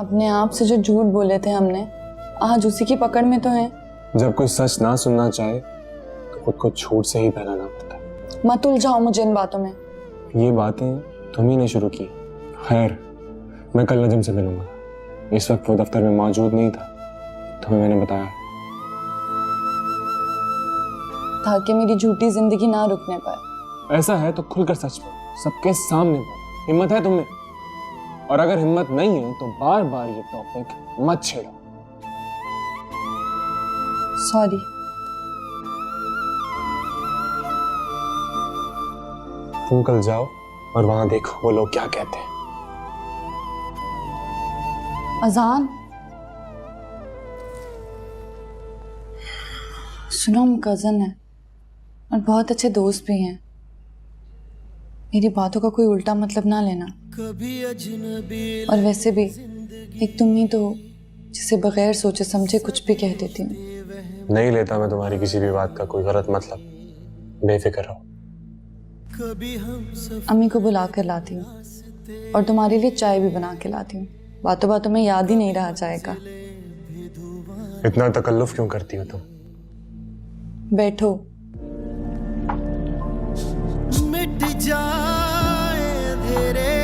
अपने आप से जो झूठ बोले थे हमने, आज उसी की पकड़ में तो हैं। जब कोई सच ना सुनना चाहे तो खुद को झूठ से ही बहलाना पड़ता है। मत उलझाओ मुझे इन बातों में। ये बातें तुम ही ने शुरू की। खैर, मैं कल नजम से मिलूंगा। इस वक्त वो दफ्तर में मौजूद नहीं था, तुम्हें मैंने बताया ताकि मेरी झूठी जिंदगी ना रुकने पाए। ऐसा है तो खुलकर सच बोलो, सबके सामने बोलो। हिम्मत है तुम्हें? और अगर हिम्मत नहीं है तो बार बार ये टॉपिक मत छेड़ो। सॉरी। तुम कल जाओ और वहां देखो वो लोग क्या कहते हैं। अजान, सुनो, हम कजन है और बहुत अच्छे दोस्त भी हैं। मेरी बातों का कोई उल्टा मतलब ना लेना। और वैसे भी एक तुम ही तो जिसे बगैर सोचे समझे कुछ भी कह देती हूँ। नहीं लेता मैं तुम्हारी किसी भी बात का कोई गलत मतलब, बेफिक्र रहो। अम्मी को बुला कर लाती हूँ और तुम्हारे लिए चाय भी बना के लाती हूँ। बातों बातों में याद ही नहीं रहा जाएगा। इतना तकल्लुफ क्यों करती हो तुम? बैठो। मिट जाए धीरे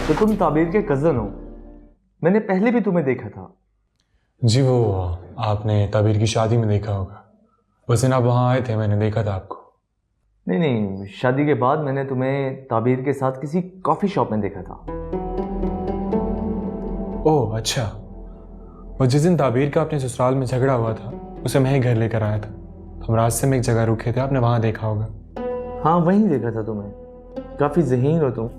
तो तुम ताबीर के कज़न हो? मैंने पहले भी तुम्हें देखा था। जी, वो आपने ताबीर की शादी में देखा होगा। उस दिन आप वहाँ आए थे, मैंने देखा था आपको। नहीं, शादी के बाद मैंने तुम्हें ताबीर के साथ किसी कॉफ़ी शॉप में देखा था। ओह अच्छा, वो जिस दिन ताबीर का अपने ससुराल में झगड़ा हुआ था उसे मैं ही घर लेकर आया था। हम रास्ते में एक जगह रुके थे, आपने वहाँ देखा होगा। हाँ, वहीं देखा था तुम्हें। काफ़ी ज़हीन हो तुम।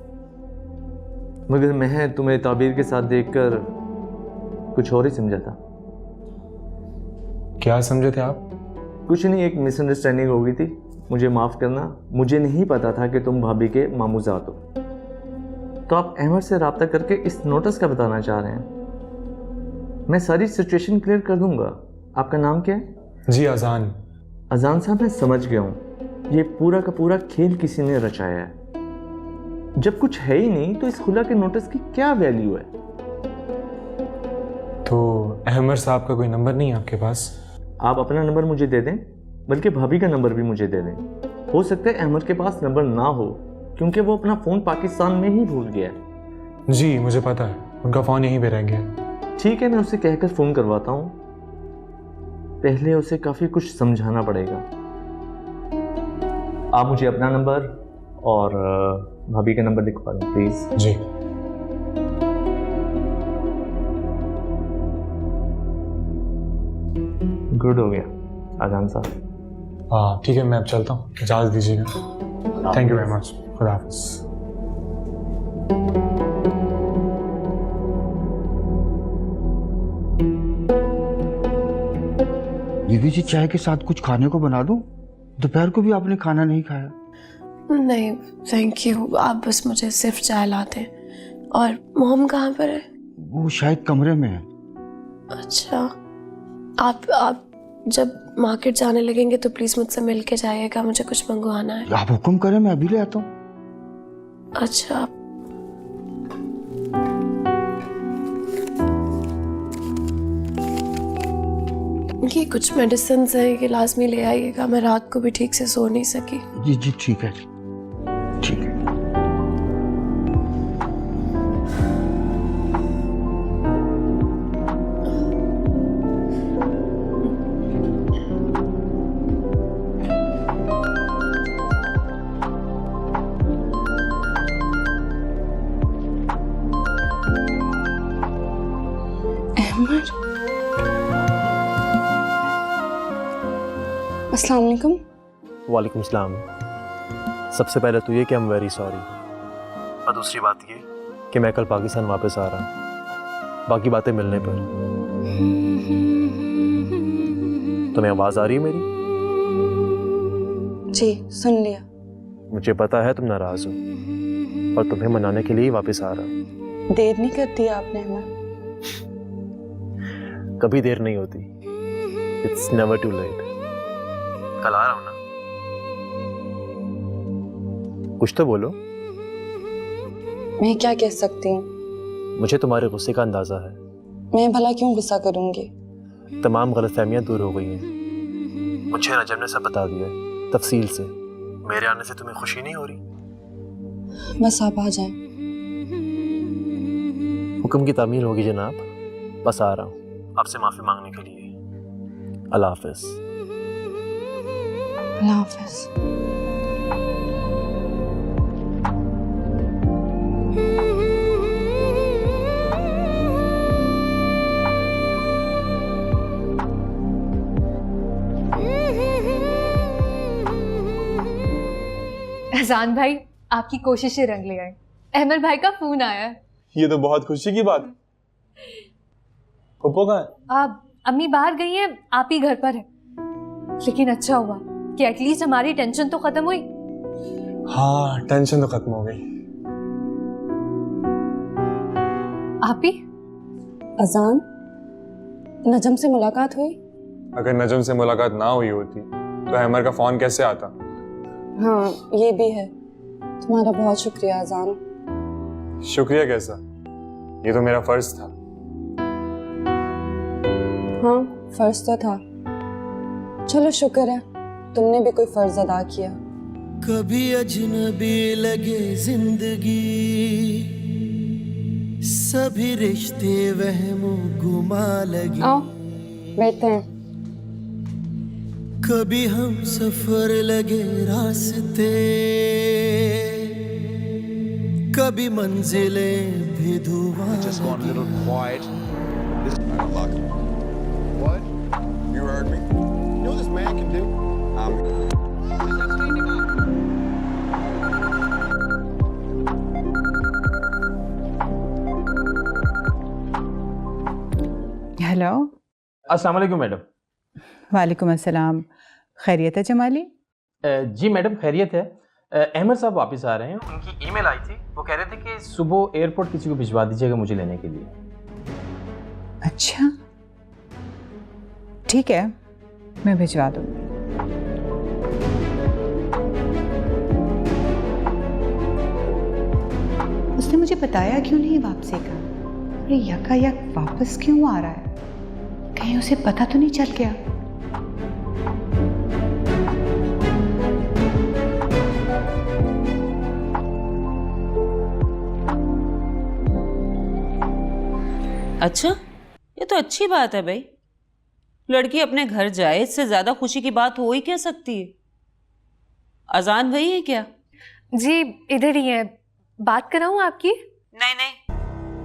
मगर मैं तुम्हें ताबीर के साथ देखकर कुछ और ही समझा था। क्या समझे थे आप? कुछ नहीं, एक मिसअंडरस्टैंडिंग हो गई थी। मुझे माफ़ करना, मुझे नहीं पता था कि तुम भाभी के मामूजात हो। तो आप अहमद से रब्ता करके इस नोटिस का बताना चाह रहे हैं। मैं सारी सिचुएशन क्लियर कर दूंगा। आपका नाम क्या है? जी, अजान। अजान साहब, मैं समझ गया हूँ। ये पूरा का पूरा खेल किसी ने रचाया है। जब कुछ है ही नहीं तो इस खुला के नोटिस की क्या वैल्यू है? तो अहमद साहब का कोई नंबर नहीं है आपके पास? आप अपना नंबर मुझे दे दें, बल्कि भाभी का नंबर भी मुझे दे दें। हो सकता है अहमद के पास नंबर ना हो, क्योंकि वो अपना फ़ोन पाकिस्तान में ही भूल गया है। जी, मुझे पता है, उनका फ़ोन यहीं पे रह गया। ठीक है, मैं उसे कहकर फ़ोन करवाता हूँ। पहले उसे काफ़ी कुछ समझाना पड़ेगा। आप मुझे अपना नंबर और भाभी का नंबर लिखवा दें प्लीज़। जी। गुड हो गया आजान साहब। हाँ ठीक है, मैं अब चलता हूँ, इजाज़त दीजिएगा। Thank you very much. खुदा हाफिज़। दीदी जी, चाय के साथ कुछ खाने को बना दूं? दोपहर को भी आपने खाना नहीं खाया। नहीं थैंक यू, आप बस मुझे सिर्फ चाय ला दें। और मोहम कहाँ पर है? वो शायद कमरे में है। अच्छा, आप जब मार्केट जाने लगेंगे तो प्लीज मुझसे मिल के जाइएगा, मुझे कुछ मंगवाना है। आप हुक्म करें, मैं अभी ले आता हूँ। अच्छा, ये कुछ मेडिसिन है, ये लाजमी ले आइएगा। मैं रात को भी ठीक से सो नहीं सकी। जी जी ठीक है, ठीक है। अस्सलाम वालेकुम। वालेकुम सलाम। सबसे पहले तो ये कि आई एम वेरी सॉरी, और दूसरी बात ये कि मैं कल पाकिस्तान वापस आ रहा हूँ। बाकी बातें मिलने पर। तुम्हें आवाज़ आ रही है मेरी? जी, सुन लिया। मुझे पता है तुम नाराज़ हो और तुम्हें मनाने के लिए ही वापस आ रहा हूँ। देर नहीं करती आपने हमें? कभी देर नहीं होती। It's never too late. कल आ रहा हूँ ना, कुछ तो बोलो। मैं क्या कह सकती हूँ? मुझे तुम्हारे गुस्से का अंदाज़ा है। मैं भला क्यों गुस्सा करूँगी? तमाम गलतफहमियां दूर हो गई हैं। मुझे नजम ने सब बता दिया है तफसील से। मेरे आने से तुम्हें खुशी नहीं हो रही? बस आप आ जाएं। हुक्म की तामील होगी जनाब, बस आ रहा हूँ आपसे माफ़ी मांगने के लिए। अल्लाह हाफ़िज़। अल्लाह हाफ़िज़। अजान भाई आपकी कोशिशें रंग ले आए। अहमद भाई का फोन आया है। ये तो बहुत खुशी की बात है। पप्पो कहाँ है? आप अम्मी बाहर गई हैं, आप ही घर पर है। लेकिन अच्छा हुआ कि एटलीस्ट हमारी टेंशन तो खत्म हुई। हाँ, टेंशन तो खत्म हो गई। आप ही? अजान, नजम से मुलाकात हुई? अगर नजम से मुलाकात ना हुई होती तो हैमर का फोन कैसे आता? हाँ, ये भी है। तुम्हारा बहुत शुक्रिया अजान। शुक्रिया कैसा? ये तो मेरा फर्ज था। हाँ, फर्ज तो था। चलो शुक्र है तुमने भी कोई फर्ज अदा किया। कभी अजनबी लगे जिंदगी, सभी रिश्ते वहमों गुमा लगे। आओ बैठते हैं। कभी हम सफर लगे रास्ते, कभी मंजिलें भी धुआं लगी। What? You heard me. You know what this man can do? Hello. अस्सलाम वालेकुम मैडम। वालेकुम अस्सलाम। खैरियत है जमाली? जी मैडम खैरियत है। अहमद साहब वापस आ रहे हैं। उनकी ईमेल आई थी, वो कह रहे थे कि सुबह एयरपोर्ट किसी को भिजवा दीजिएगा मुझे लेने के लिए। अच्छा ठीक है, मैं भिजवा दूंगी। उसने मुझे बताया क्यों नहीं वापसी का? अरे यकायक वापस क्यों आ रहा है? कहीं उसे पता तो नहीं चल गया? अच्छा, ये तो अच्छी बात है भाई। लड़की अपने घर जाए, इससे ज्यादा खुशी की बात हो ही क्या सकती है? अजान वही है क्या? जी इधर ही है। बात कराऊं आपकी? नहीं नहीं,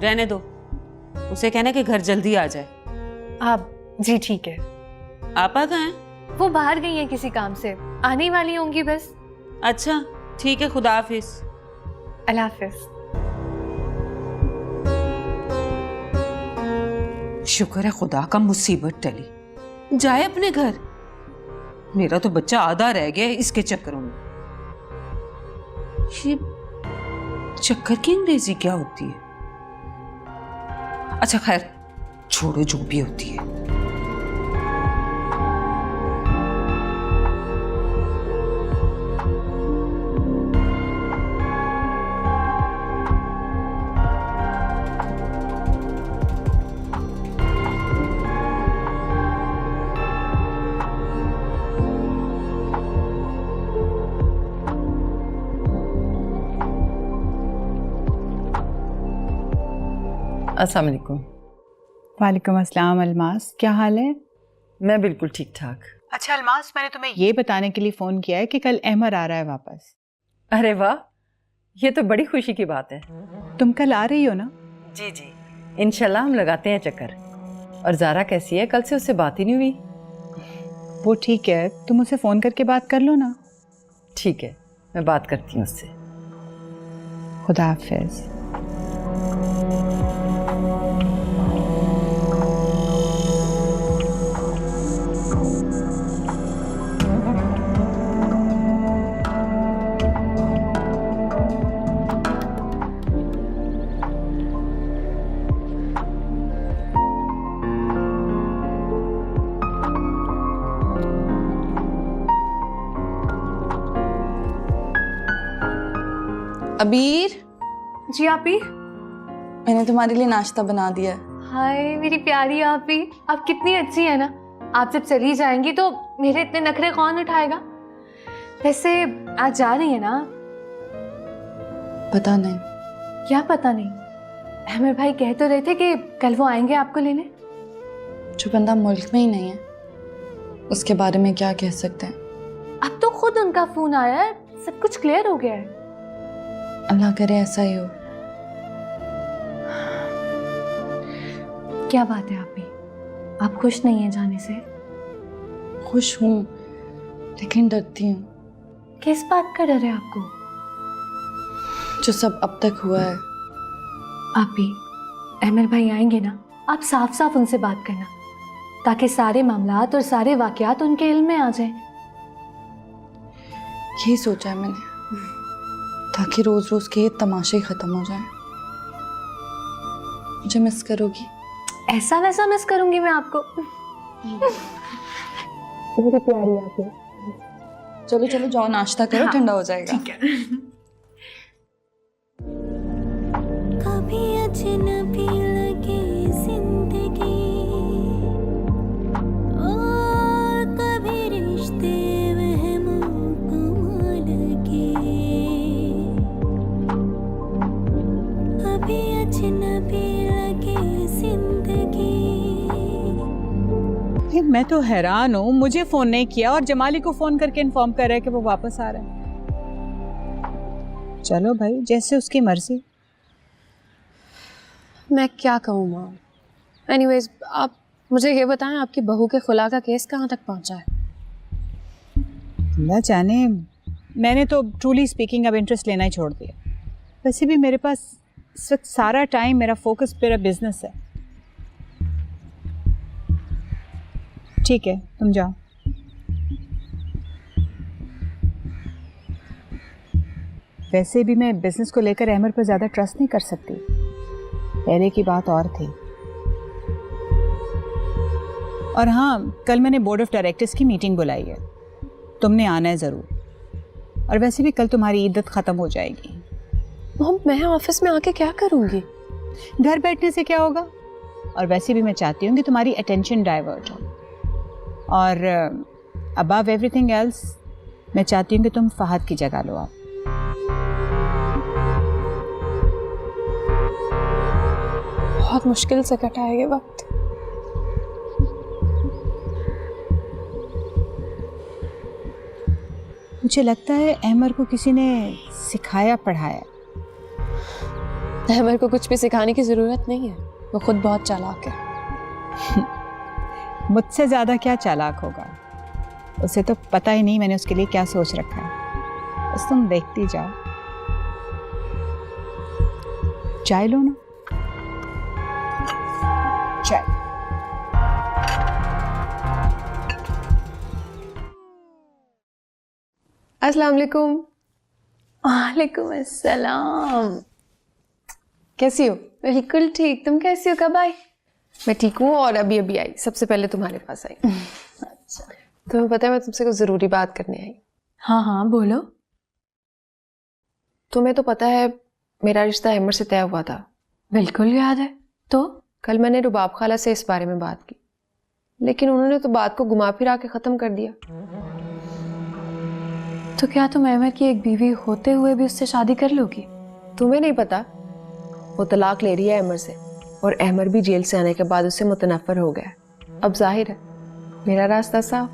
रहने दो। उसे कहना कि घर जल्दी आ जाए। आप? जी ठीक है। आपा कहाँ हैं? वो बाहर गई हैं किसी काम से, आने ही वाली होंगी बस। अच्छा ठीक है, खुदा हाफिज। अल्लाह हाफिज। शुक्र है खुदा का मुसीबत टली। जाए अपने घर। मेरा तो बच्चा आधा रह गया इसके चक्करों में। ये चक्कर की अंग्रेजी क्या होती है? अच्छा खैर छोड़ो, जो भी होती है। अस्सलाम वालेकुम। वालेकुम अस्सलाम। अलमास, क्या हाल है? मैं बिल्कुल ठीक ठाक। अच्छा अलमास, मैंने तुम्हें ये बताने के लिए फ़ोन किया है कि कल अहमद आ रहा है वापस। अरे वाह, ये तो बड़ी खुशी की बात है। तुम कल आ रही हो ना? जी जी, इंशाल्लाह हम लगाते हैं चक्कर। और ज़ारा कैसी है? कल से उससे बात ही नहीं हुई। वो ठीक है, तुम उसे फ़ोन करके बात कर लो ना। ठीक है, मैं बात करती हूँ उससे। खुदा हाफिज़। अबीर, जी आपी। मैंने तुम्हारे लिए नाश्ता बना दिया है। हाय मेरी प्यारी आपी, आप कितनी अच्छी है ना। आप जब चली जाएंगी तो मेरे इतने नखरे कौन उठाएगा। वैसे आज जा रही है ना? पता नहीं। क्या पता नहीं? अहमद भाई कह तो रहे थे कि कल वो आएंगे आपको लेने। जो बंदा मुल्क में ही नहीं है उसके बारे में क्या कह सकते हैं। अब तो खुद उनका फोन आया है, सब कुछ क्लियर हो गया है। अल्लाह करे ऐसा ही हो। क्या बात है आपी, आप खुश नहीं हैं जाने से? खुश हूँ लेकिन डरती हूँ। किस बात का डर है आपको? जो सब अब तक हुआ है। आपी, अहमद भाई आएंगे ना, आप साफ साफ उनसे बात करना ताकि सारे मामलात और सारे वाकयात उनके इल्म में आ जाएं। यही सोचा है मैंने, ताकि रोज रोज के ये तमाशे खत्म हो जाएं। मुझे मिस करोगी? ऐसा वैसा मिस करूंगी मैं आपको। मेरी प्यारी आती है। चलो चलो जाओ नाश्ता करो, हाँ, ठंडा हो जाएगा। ठीक है। कभी अजनबी लगे जिंदगी, ओ कभी रिश्ते वहमों को लगे, कभी अजनबी लगे जिंदगी। मैं तो हैरान हूँ, मुझे फोन नहीं किया और जमाली को फोन करके इन्फॉर्म कर रहा है कि वो वापस आ रहा है। चलो भाई, जैसे उसकी मर्जी। मैं क्या कहूँ माँ। एनीवेज, आप मुझे ये बताएं, आपकी बहू के खुला का केस कहाँ तक पहुँचा है? अल्लाह जाने, मैंने तो ट्रूली स्पीकिंग अब इंटरेस्ट लेना ही छोड़ दिया। वैसे भी मेरे पास इस वक्त सारा टाइम, मेरा फोकस मेरा बिजनेस है। ठीक है, तुम जाओ। वैसे भी मैं बिजनेस को लेकर अहमद पर ज़्यादा ट्रस्ट नहीं कर सकती। पहले की बात और थी। और हाँ, कल मैंने बोर्ड ऑफ डायरेक्टर्स की मीटिंग बुलाई है, तुमने आना है ज़रूर। और वैसे भी कल तुम्हारी इद्दत ख़त्म हो जाएगी। मॉम, मैं ऑफिस में आके क्या करूँगी? घर बैठने से क्या होगा? और वैसे भी मैं चाहती हूँ कि तुम्हारी अटेंशन डाइवर्ट हो। और अबव एवरीथिंग एल्स, मैं चाहती हूँ कि तुम फहद की जगह लो। आप बहुत मुश्किल से कटा है ये वक्त। मुझे लगता है अहमद को किसी ने सिखाया पढ़ाया। अहमद को कुछ भी सिखाने की ज़रूरत नहीं है, वो खुद बहुत चालाक है। मुझसे ज़्यादा क्या चालाक होगा? उसे तो पता ही नहीं मैंने उसके लिए क्या सोच रखा है। बस तुम देखती जाओ। चाय लो ना। चाय। अस्सलाम वालेकुम। वालेकुम अस्सलाम। कैसी हो? बिल्कुल ठीक, तुम कैसी हो? कब आई? मैं ठीक हूँ और अभी अभी आई, सबसे पहले तुम्हारे पास आई। अच्छा, तुम्हें पता है मैं तुमसे कुछ ज़रूरी बात करने आई। हाँ हाँ बोलो। तुम्हें तो पता है मेरा रिश्ता अहमद से तय हुआ था। बिल्कुल याद है। तो कल मैंने रुबाब खाला से इस बारे में बात की, लेकिन उन्होंने तो बात को घुमा फिरा के ख़त्म कर दिया। तो क्या तुम अहमद की एक बीवी होते हुए भी उससे शादी कर लोगी? तुम्हें नहीं पता, वो तलाक ले रही है अहमद से, और अहमद भी जेल से आने के बाद उससे मुतनफ़र हो गया। अब जाहिर है मेरा रास्ता साफ।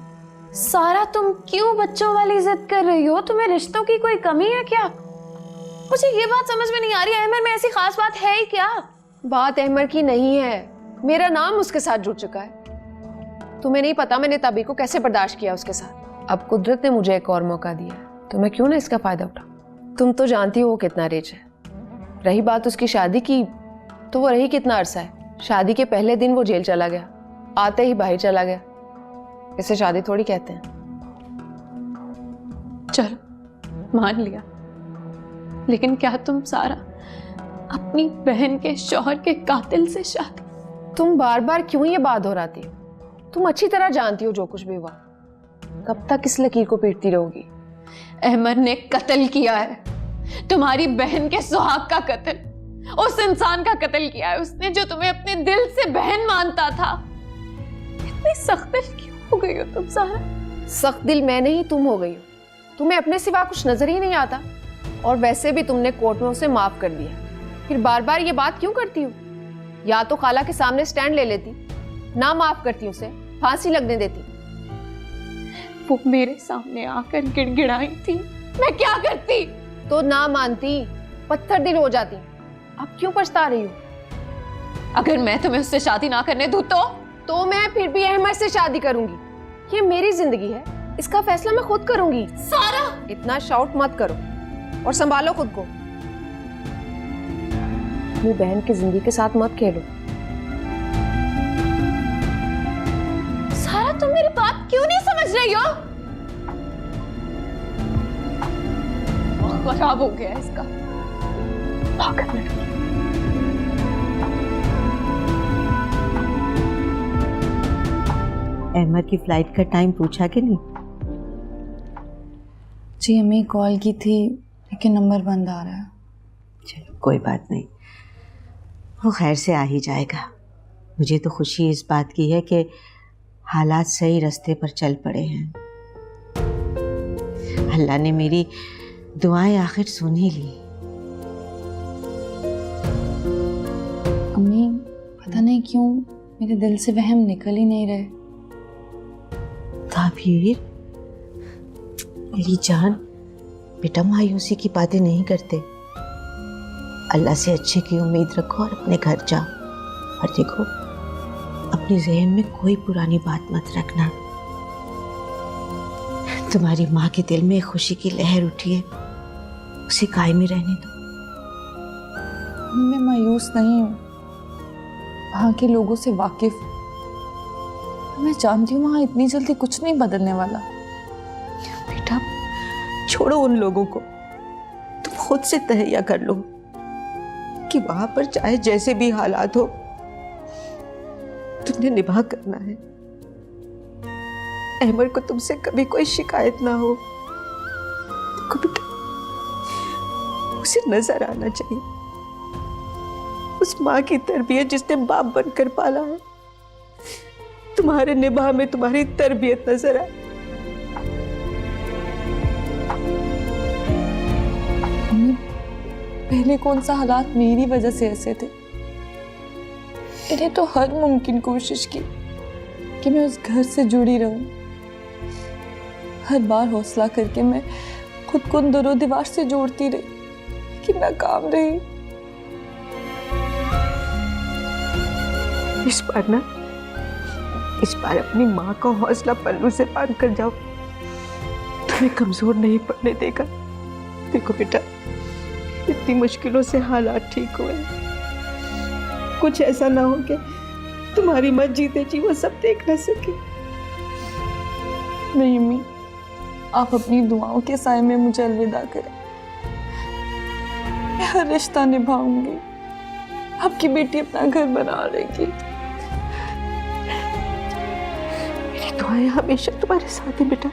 सारा तुम क्यों बच्चों वाली जिद कर रही हो? तुम्हें रिश्तों की कोई कमी है क्या? मुझे ये बात समझ में नहीं आ रही, अहमद में ऐसी खास बात है ही क्या? बात अहमद की नहीं है, मेरा नाम उसके साथ जुड़ चुका है। तुम्हें नहीं पता मैंने तभी को कैसे बर्दाश्त किया उसके साथ। अब कुदरत ने मुझे एक और मौका दिया, तो मैं क्यों ना इसका फायदा उठाऊं। तुम तो जानती हो वो कितना रिच है। रही बात उसकी शादी की, तो वो रही कितना अरसा है। शादी के पहले दिन वो जेल चला गया, आते ही बाहर चला गया। इसे शादी थोड़ी कहते हैं। चलो मान लिया, लेकिन क्या तुम सारा अपनी बहन के शौहर के कातिल से शादी? तुम बार बार क्यों ये बात दोहराती हो? तुम अच्छी तरह जानती हो जो कुछ भी हुआ। कब तक इस लकीर को पीटती रहोगी? अहमद ने कत्ल किया है। तुम्हारी बहन के सुहाग का कत्ल, उस इंसान का कत्ल किया है उसने जो तुम्हें अपने दिल से बहन मानता था। इतनी सख्त दिल क्यों हो गई हो तुम सारा? सख्त दिल मैं नहीं, तुम हो गई हो। तुम्हें अपने सिवा कुछ नजर ही नहीं आता। और वैसे भी तुमने कोर्ट में उसे माफ कर दिया, फिर बार बार ये बात क्यों करती हो? या तो खाला के सामने स्टैंड ले लेती, ना माफ करती उसे, फांसी लगने देती। वो मेरे सामने आकर गिड़गिड़ाई थी, मैं क्या करती? तो ना मानती, पत्थर दिल हो जाती। अब क्यों पछता रही हो? अगर मैं तुम्हें उससे शादी ना करने दूं तो मैं फिर भी अहमद से शादी करूंगी। ये मेरी जिंदगी है, इसका फैसला मैं खुद करूंगी। सारा, इतना शाउट मत करो और संभालो खुद को। अपनी बहन की जिंदगी के साथ मत खेलो। सारा, तुम मेरी बात क्यों नहीं समझ रही हो? खराब हो गया इसका। अहमद की फ्लाइट का टाइम पूछा कि नहीं? जी अम्मी कॉल की थी लेकिन नंबर बंद आ रहा है। चलो कोई बात नहीं, वो खैर से आ ही जाएगा। मुझे तो खुशी इस बात की है कि हालात सही रास्ते पर चल पड़े हैं। अल्लाह ने मेरी दुआएं आखिर सुन ही ली। अम्मी पता नहीं क्यों मेरे दिल से वहम निकल ही नहीं रहे। ताबीर, मेरी जान, बेटा मायूसी की बातें नहीं करते। अल्लाह से अच्छे की उम्मीद रखो और अपने घर जाओ। और देखो, अपने जहन में कोई पुरानी बात मत रखना। तुम्हारी माँ के दिल में खुशी की लहर उठी है, उसे कायम ही रहने दो। मैं मायूस नहीं हूँ, वहाँ के लोगों से वाकिफ। मैं जानती हूँ वहाँ इतनी जल्दी कुछ नहीं बदलने वाला। बेटा छोड़ो उन लोगों को, तुम खुद से तहैया कर लो कि वहां पर चाहे जैसे भी हालात हो तुमने निभा करना है। अहमद को तुमसे कभी कोई शिकायत ना हो। देखो बेटा, उसे नजर आना चाहिए उस माँ की तरबियत जिसने बाप बनकर पाला है। तुम्हारे निभा में तुम्हारी तरबियत नजर आए। पहले कौन सा हालात मेरी वजह से ऐसे थे। मैंने तो हर मुमकिन कोशिश की कि मैं उस घर से जुड़ी रहूं। हर बार हौसला करके मैं खुद को दरो दीवार से जोड़ती रही कि नाकाम रही। इस बार अपनी माँ का हौसला पल्लू से बांध कर जाओ, तुम्हें कमजोर नहीं पड़ने देगा। देखो बेटा, इतनी मुश्किलों से हालात ठीक हुए, कुछ ऐसा ना हो कि तुम्हारी माँ जीते जी वो सब देख ना सके। नहीं अम्मी, आप अपनी दुआओं के साए में मुझे अलविदा करें। मैं हर रिश्ता निभाऊंगी, आपकी बेटी अपना घर बना लेगी। मेरी दुआएं हमेशा तुम्हारे साथ है बेटा,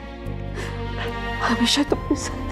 हमेशा तुम्हारे साथ है।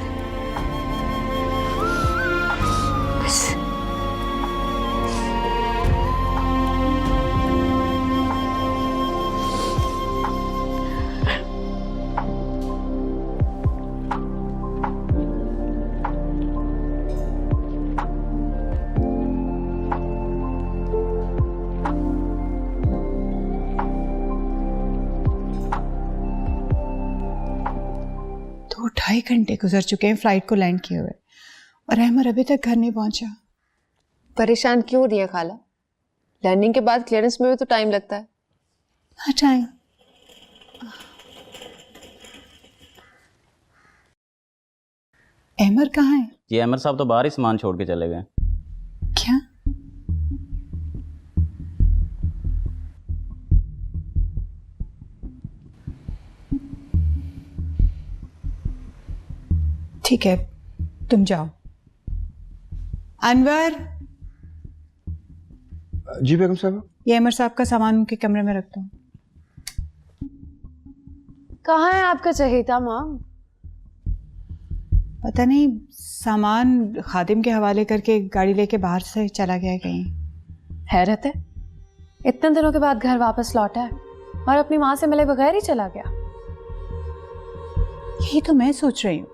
तो 2.5 घंटे गुजर चुके हैं फ्लाइट को लैंड किए हुए और अहमद अभी तक घर नहीं पहुंचा। परेशान क्यों रही है खाला? लैंडिंग के बाद क्लियरेंस में भी तो टाइम लगता है। हाँ टाइम। अहमद कहाँ है? जी अहमद साहब तो बाहर ही सामान छोड़ के चले गए। क्या? ठीक है, तुम जाओ। अनवर, जी बेगम साहब। ये अमर साहब का सामान उनके कमरे में रखता हूँ। कहाँ है आपका चहेता माम? पता नहीं सामान खादिम के हवाले करके गाड़ी लेके बाहर से चला गया है कहीं। हैरत है, इतने दिनों के बाद घर वापस लौटा है और अपनी माँ से मिले बगैर ही चला गया। यही तो मैं सोच रही हूँ,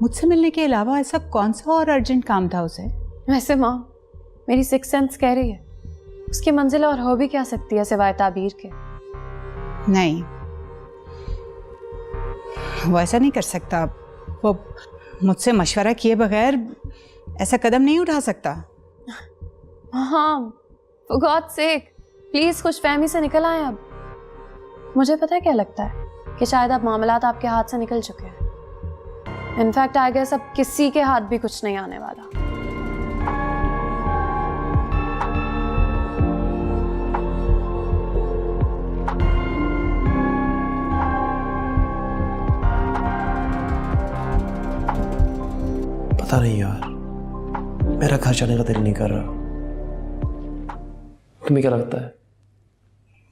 मुझसे मिलने के अलावा ऐसा कौन सा और अर्जेंट काम था उसे। वैसे माँ, मेरी सिक्स सेंस कह रही है उसकी मंजिल और हो भी क्या सकती है सिवाय ताबीर के। नहीं, वो ऐसा नहीं कर सकता। वो मुझसे मशवरा किए बगैर ऐसा कदम नहीं उठा सकता। हाँ, for God's sake, प्लीज कुछ फहमी से निकल आए। अब मुझे पता है क्या लगता है कि शायद अब मामलात आपके हाथ से निकल चुके हैं। इनफैक्ट आई गेस अब किसी के हाथ भी कुछ नहीं आने वाला। पता नहीं यार, मेरा घर जाने का दिल नहीं कर रहा। तुम्हें क्या लगता है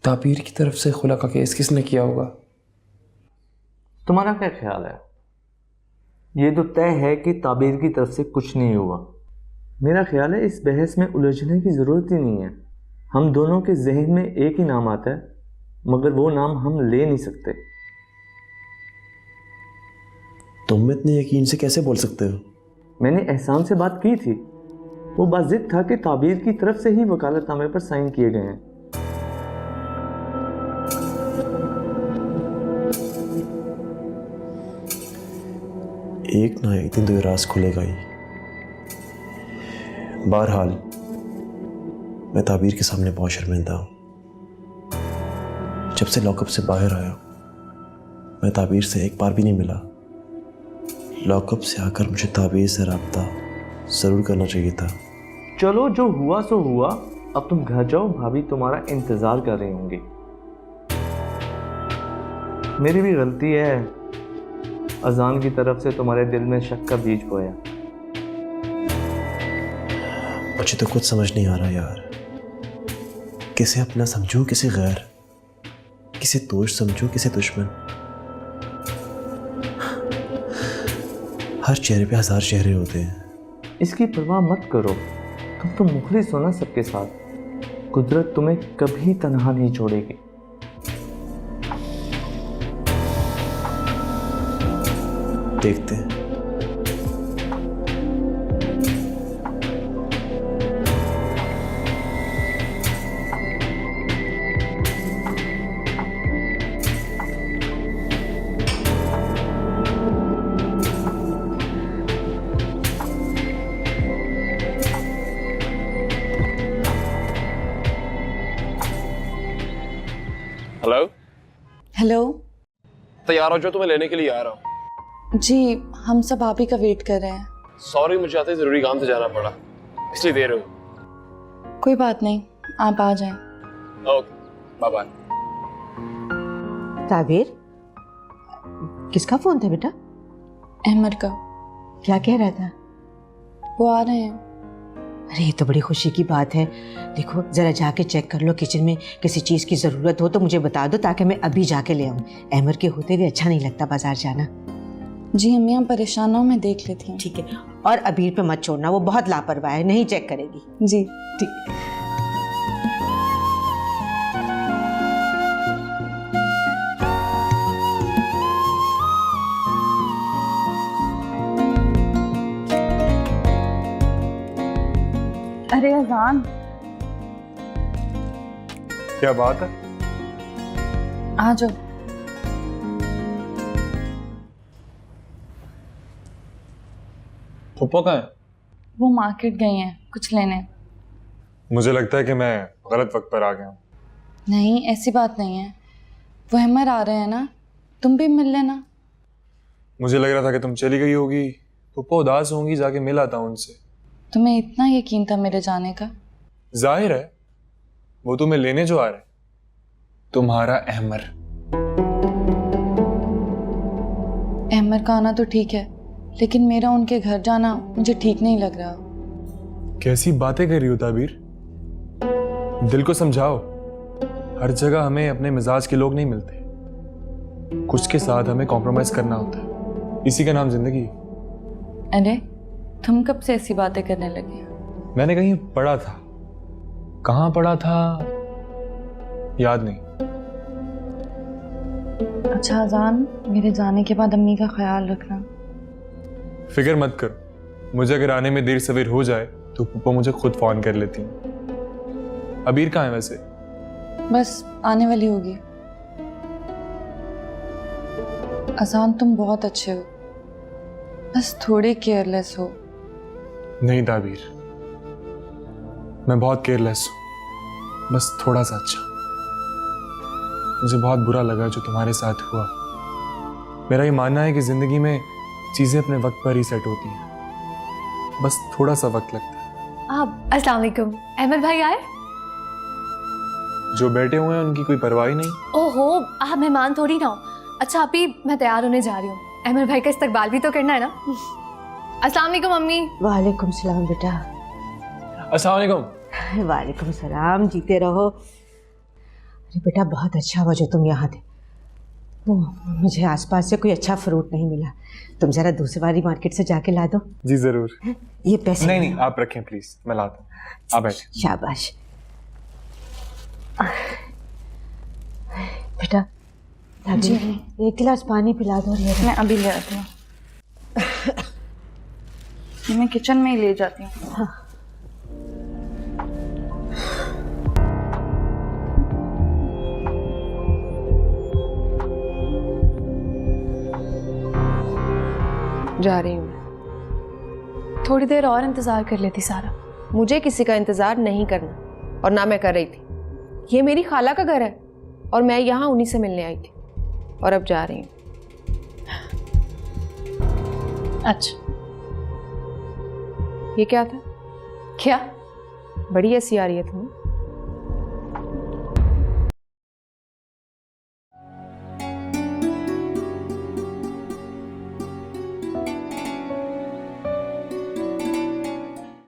ताबीर की तरफ से खुला का केस किसने किया होगा? तुम्हारा क्या ख्याल है? ये तो तय है कि ताबीर की तरफ से कुछ नहीं हुआ। मेरा ख्याल है इस बहस में उलझने की ज़रूरत ही नहीं है। हम दोनों के जहन में एक ही नाम आता है, मगर वो नाम हम ले नहीं सकते। तुम इतने यकीन से कैसे बोल सकते हो? मैंने एहसान से बात की थी, वो बाज़िद था कि ताबीर की तरफ से ही वकालतनामे पर साइन किए गए हैं। एक ना एक दिन तो ये राज खुलेगा ही। बहरहाल मैं ताबीर के सामने बहुत शर्मिंदा हूं। जब से लॉकअप से बाहर आया मैं ताबीर से एक बार भी नहीं मिला। लॉकअप से आकर मुझे ताबीर से रब्ता जरूर करना चाहिए था। चलो जो हुआ सो हुआ, अब तुम घर जाओ, भाभी तुम्हारा इंतजार कर रही होंगी। मेरी भी गलती है, अजान की तरफ से तुम्हारे दिल में शक का बीज बोया। मुझे तो कुछ समझ नहीं आ रहा यार, किसे अपना समझूं किसे गैर, किसे दोस्त समझूं किसे दुश्मन। हर चेहरे पे हजार चेहरे होते हैं। इसकी परवाह मत करो, तुम तो मुखलिस हो ना सबके साथ। कुदरत तुम्हें कभी तन्हा नहीं छोड़ेगी। देखते हैं। Hello hello. तैयार हो जो, तुम्हें लेने के लिए आ रहा हूँ। जी, हम सब आप ही का वेट कर रहे हैं। सॉरी, मुझे आते जरूरी काम से जाना पड़ा, इसलिए देर हो। कोई बात नहीं, आप आ जाएं। Okay, bye bye. ताबीर, किसका फोन था बेटा? अहमद का। क्या कह रहा था? वो आ रहे हैं। अरे ये तो बड़ी खुशी की बात है। देखो जरा जाके चेक कर लो, किचन में किसी चीज़ की ज़रूरत हो तो मुझे बता दो, ताकि मैं अभी जाके ले आऊँ। अहमद के होते हुए अच्छा नहीं लगता बाजार जाना। जी अम्मी, आप परेशान ना हो, मैं देख लेती हूँ। ठीक है, और अबीर पे मत छोड़ना, वो बहुत लापरवाह है, नहीं चेक करेगी। जी ठीक। अरे अजान, क्या बात है? आ जाओ। पप्पा कहाँ है? वो मार्केट गई हैं कुछ लेने। मुझे लगता है कि मैं गलत वक्त पर आ गया हूँ। नहीं, ऐसी बात नहीं है। वो अहमद आ रहे हैं ना, तुम भी मिल लेना। मुझे लग रहा था कि तुम चली गई होगी, पप्पा उदास होंगी, जाके मिल आता हूँ उनसे। तुम्हें इतना यकीन था मेरे जाने का? जाहिर है, वो तुम्हें लेने जो आ रहे, तुम्हारा अहमद। अहमद का आना तो ठीक है, लेकिन मेरा उनके घर जाना मुझे ठीक नहीं लग रहा। कैसी बातें कर रही हो ताबीर? दिल को समझाओ, हर जगह हमें अपने मिजाज के लोग नहीं मिलते। कुछ के साथ हमें कॉम्प्रोमाइज करना होता है, इसी का नाम जिंदगी। अरे तुम कब से ऐसी बातें करने लगे? मैंने कहीं पढ़ा था, कहाँ पढ़ा था याद नहीं। अच्छा अजान, मेरे जाने के बाद अम्मी का ख्याल रखना। फिक्र मत करो, मुझे अगर आने में देर सवेर हो जाए तो पप्पा मुझे खुद फोन कर लेती हैं। अबीर कहाँ है वैसे? बस आने वाली होगी। अजान तुम बहुत अच्छे हो, बस थोड़े केयरलेस हो। नहीं ताबीर, मैं बहुत केयरलेस हूँ, बस थोड़ा सा अच्छा। मुझे बहुत बुरा लगा जो तुम्हारे साथ हुआ। मेरा ये मानना है कि जिंदगी में चीजें अपने वक्त पर ही सेट होती हैं, बस थोड़ा सा वक्त लगता है। आप अस्सलाम वालेकुम, अहमद भाई आए? जो बैठे हुए हैं उनकी कोई परवाह ही नहीं। ओहो, आप मेहमान थोड़ी ना हो। अच्छा अभी मैं तैयार होने जा रही हूँ, अहमद भाई का इस्तकबाल भी तो करना है ना। अस्सलाम वालेकुम मम्मी। वालेकुम सलाम बेटा। अस्सलाम वालेकुम। वालेकुम सलाम, जीते रहो। अरे बेटा बहुत अच्छा हुआ जो तुम यहाँ थे। वो मुझे आसपास से कोई अच्छा फ्रूट नहीं मिला, तुम जरा दूसरी वाली मार्केट से जाके ला दो। जी जरूर। ये पैसे नहीं नहीं, आप रखें प्लीज, मैं लाता हूँ, आप बैठे। शाबाश बेटा। जी एक गिलास पानी पिला दो। मैं अभी ले आती हूँ। मैं किचन में ही ले जाती हूँ। हाँ। जा रही हूँ। थोड़ी देर और इंतजार कर लेती सारा। मुझे किसी का इंतजार नहीं करना, और ना मैं कर रही थी। ये मेरी खाला का घर है और मैं यहाँ उन्हीं से मिलने आई थी, और अब जा रही हूँ। अच्छा ये क्या था? क्या? बड़ी हंसी आ रही है तुम्हें।